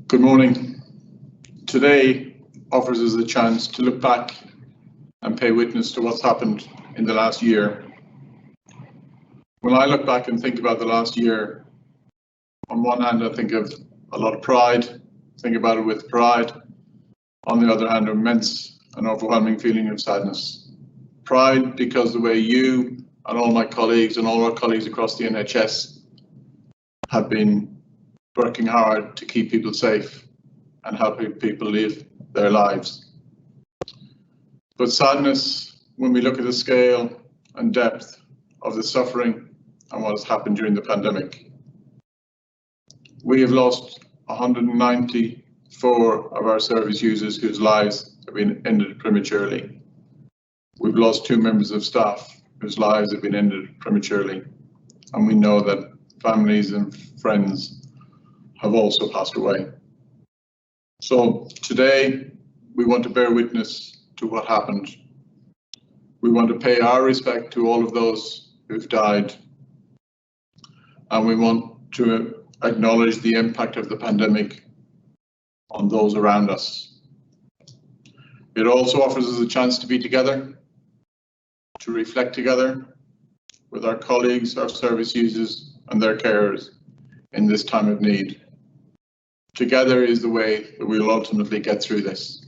Good morning. Today offers us a chance to look back and pay witness to what's happened in the last year. When I look back and think about the last year, on one hand I think of a lot of pride, think about it with pride. On the other hand, immense and overwhelming feeling of sadness. Pride because the way you and all my colleagues and all our colleagues across the NHS have been working hard to keep people safe and helping people live their lives. But sadness when we look at the scale and depth of the suffering and what has happened during the pandemic. We have lost 194 of our service users whose lives have been ended prematurely. We've lost 2 members of staff whose lives have been ended prematurely. And we know that families and friends have also passed away. So today we want to bear witness to what happened. We want to pay our respect to all of those who've died, and we want to acknowledge the impact of the pandemic on those around us. It also offers us a chance to be together, to reflect together with our colleagues, our service users and their carers in this time of need. Together is the way that we will ultimately get through this.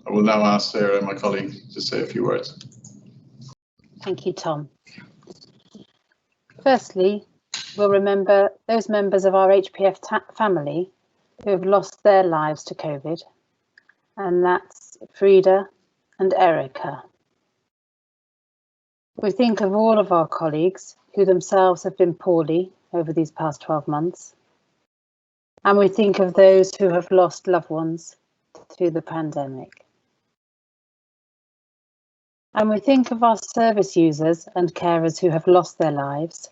I will now ask Sarah, my colleague, to say a few words. Thank you, Tom. Firstly, we'll remember those members of our HPF family who have lost their lives to COVID, and that's Frida and Erica. We think of all of our colleagues who themselves have been poorly over these past 12 months. And we think of those who have lost loved ones through the pandemic. And we think of our service users and carers who have lost their lives.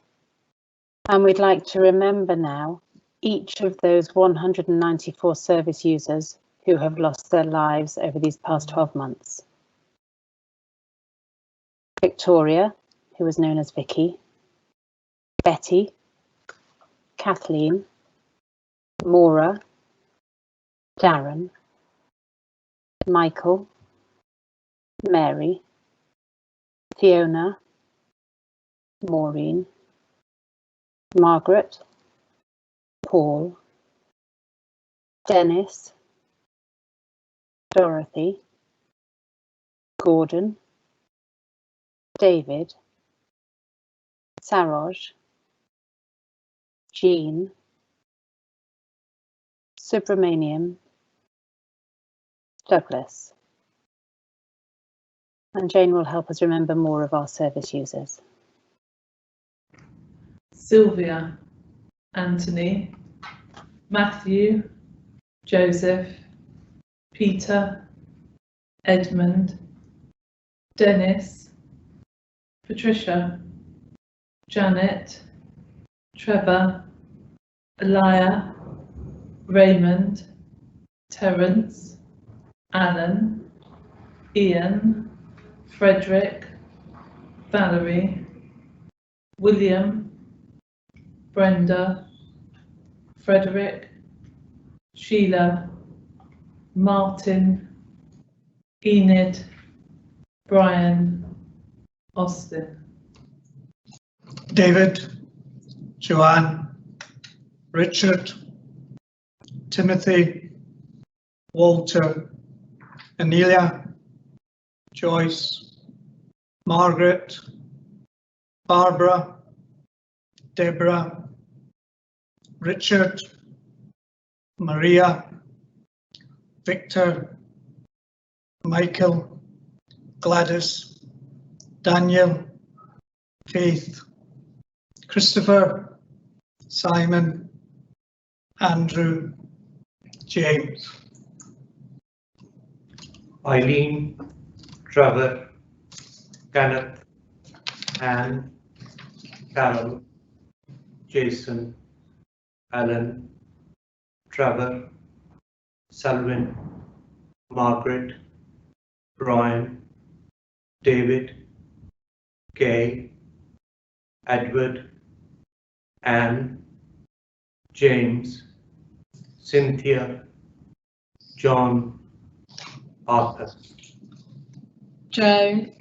And we'd like to remember now each of those 194 service users who have lost their lives over these past 12 months. Victoria, who was known as Vicky, Betty, Kathleen, Maura, Darren, Michael, Mary, Fiona, Maureen, Margaret, Paul, Dennis, Dorothy, Gordon, David, Saroj, Jean, Subramaniam, Douglas. And Jane will help us remember more of our service users. Sylvia, Anthony, Matthew, Joseph, Peter, Edmund, Dennis, Patricia, Janet, Trevor, Elia, Raymond, Terence, Alan, Ian, Frederick, Valerie, William, Brenda, Frederick, Sheila, Martin, Enid, Brian, Austin. David, Joanne, Richard, Timothy, Walter, Amelia, Joyce, Margaret, Barbara, Deborah, Richard, Maria, Victor, Michael, Gladys, Daniel, Faith, Christopher, Simon, Andrew, James. Eileen, Trevor, Kenneth, Anne, Carol, Jason, Alan, Trevor, Selwyn, Margaret, Brian, David, Kay, Edward, Anne, James, Cynthia, John, Arthur. Joan,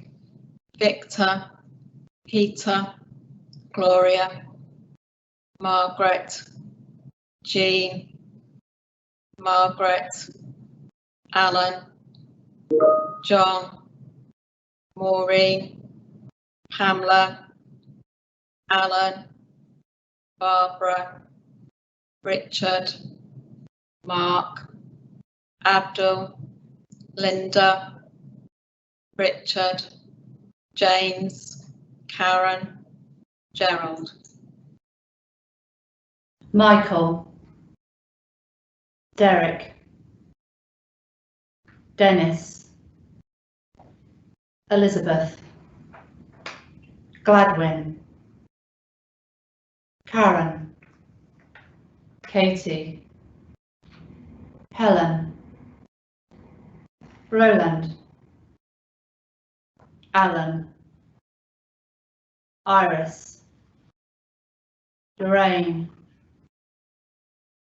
Victor, Peter, Gloria, Margaret, Jean, Margaret, Alan, John, Maureen, Pamela, Alan, Barbara, Richard, Mark, Abdul, Linda, Richard, James, Karen, Gerald. Michael, Derek, Dennis, Elizabeth, Gladwin, Karen, Katie, Helen, Roland, Alan, Iris, Lorraine,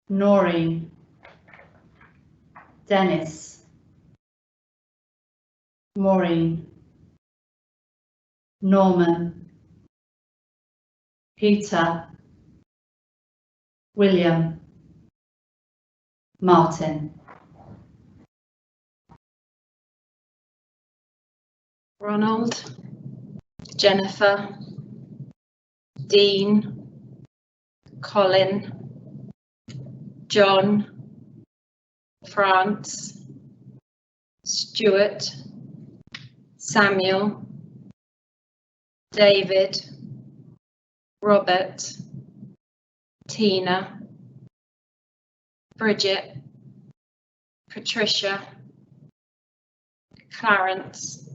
Noreen, Dennis, Maureen, Norman, Peter, William, Martin. Ronald, Jennifer, Dean, Colin, John, France, Stuart, Samuel, David, Robert, Tina, Bridget, Patricia, Clarence,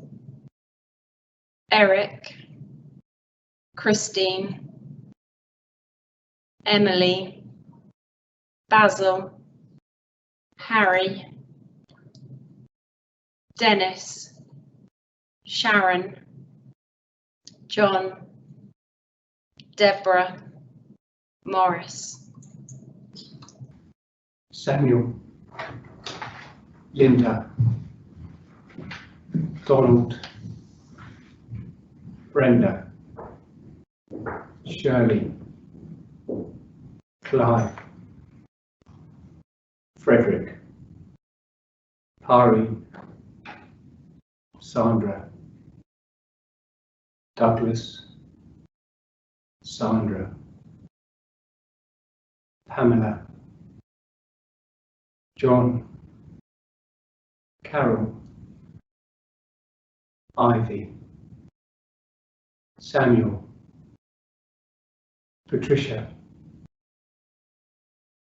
Eric, Christine, Emily, Basil, Harry, Dennis, Sharon, John, Deborah, Morris. Samuel, Linda, Donald, Brenda, Shirley, Clive, Frederick, Hari, Sandra, Douglas, Sandra, Pamela, John, Carol, Ivy, Samuel, Patricia,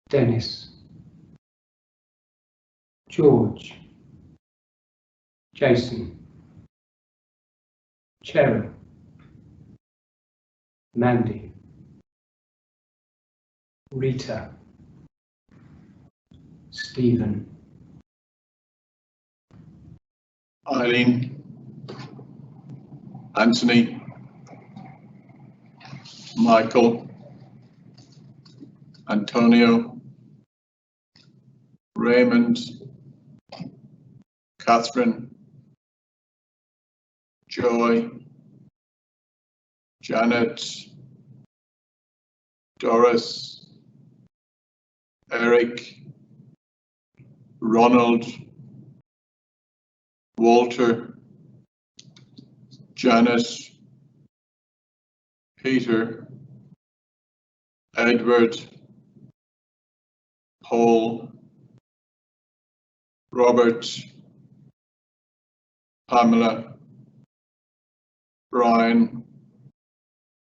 Dennis, George, Jason, Cheryl, Mandy, Rita, Stephen, Eileen, Anthony, Michael, Antonio, Raymond, Catherine, Joy, Janet, Doris, Eric, Ronald, Walter, Janet, Peter, Edward, Paul, Robert, Pamela, Brian,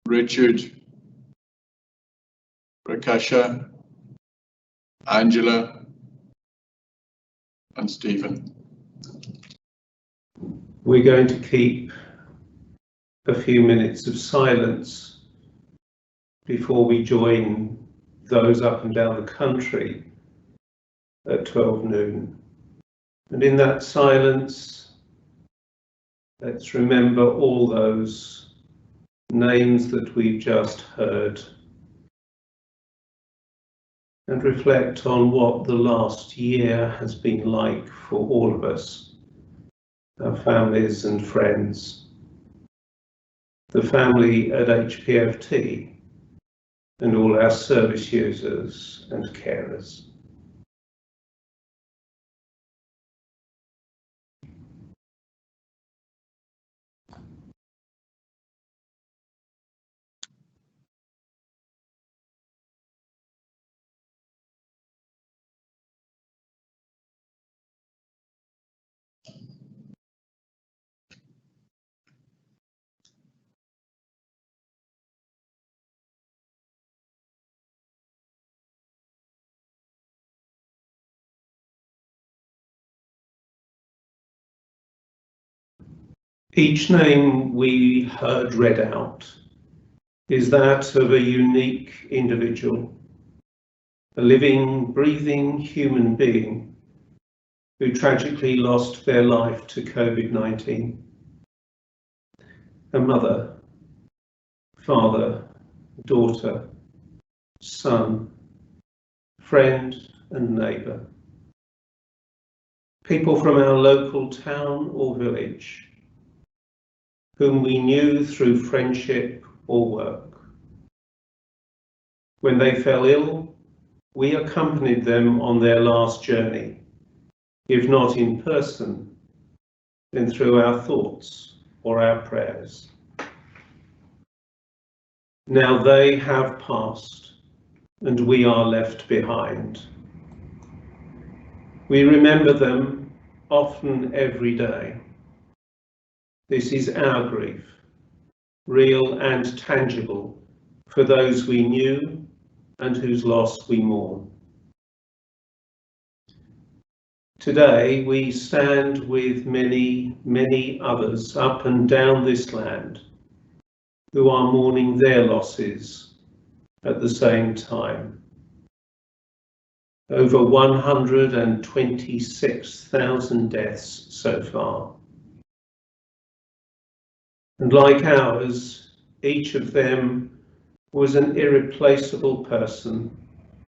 Richard, Rakesha, Angela, and Stephen. we're going to keep a few minutes of silence before we join those up and down the country at 12 noon. And in that silence, let's remember all those names that we've just heard. and reflect on what the last year has been like for all of us, our families and friends, the family at HPFT, and all our service users and carers. Each name we heard read out is that of a unique individual, a living, breathing human being who tragically lost their life to COVID-19. A mother, father, daughter, son, friend and neighbour. People from our local town or village, whom we knew through friendship or work. When they fell ill, we accompanied them on their last journey, if not in person, then through our thoughts or our prayers. Now they have passed, and we are left behind. We remember them often every day. This is our grief, real and tangible, for those we knew and whose loss we mourn. Today we stand with many, many others up and down this land who are mourning their losses at the same time. Over 126,000 deaths so far. And like ours, each of them was an irreplaceable person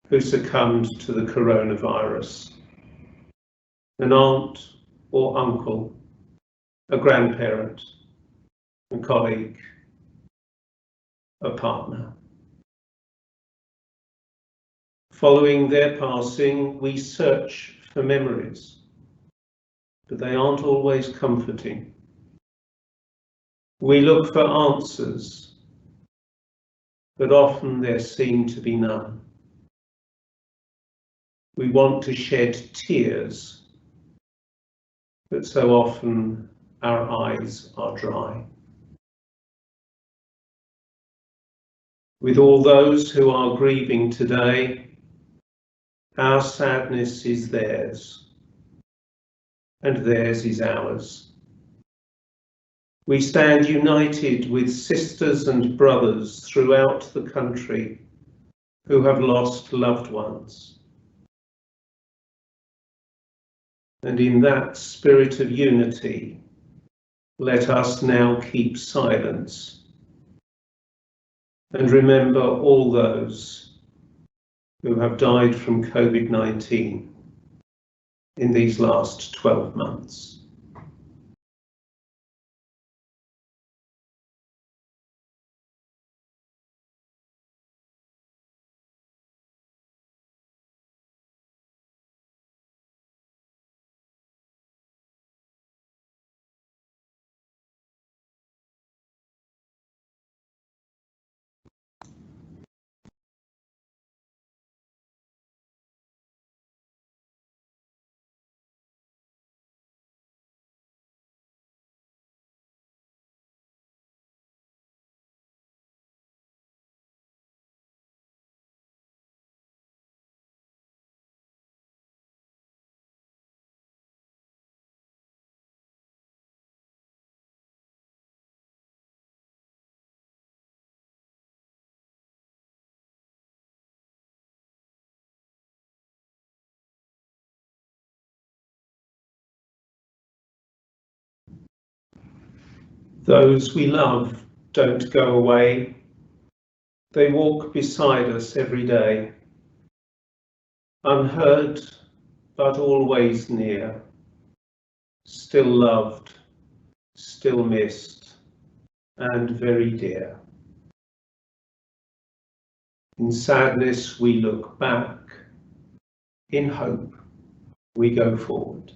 who succumbed to the coronavirus. An aunt or uncle, a grandparent, a colleague, a partner. Following their passing, we search for memories, but they aren't always comforting. We look for answers, but often there seem to be none. We want to shed tears, but so often our eyes are dry. With all those who are grieving today, our sadness is theirs, and theirs is ours. We stand united with sisters and brothers throughout the country who have lost loved ones. And in that spirit of unity, let us now keep silence and remember all those who have died from COVID-19 in these last 12 months. Those we love don't go away. They walk beside us every day. unheard but always near, still loved, still missed, and very dear. In sadness we look back, in hope we go forward.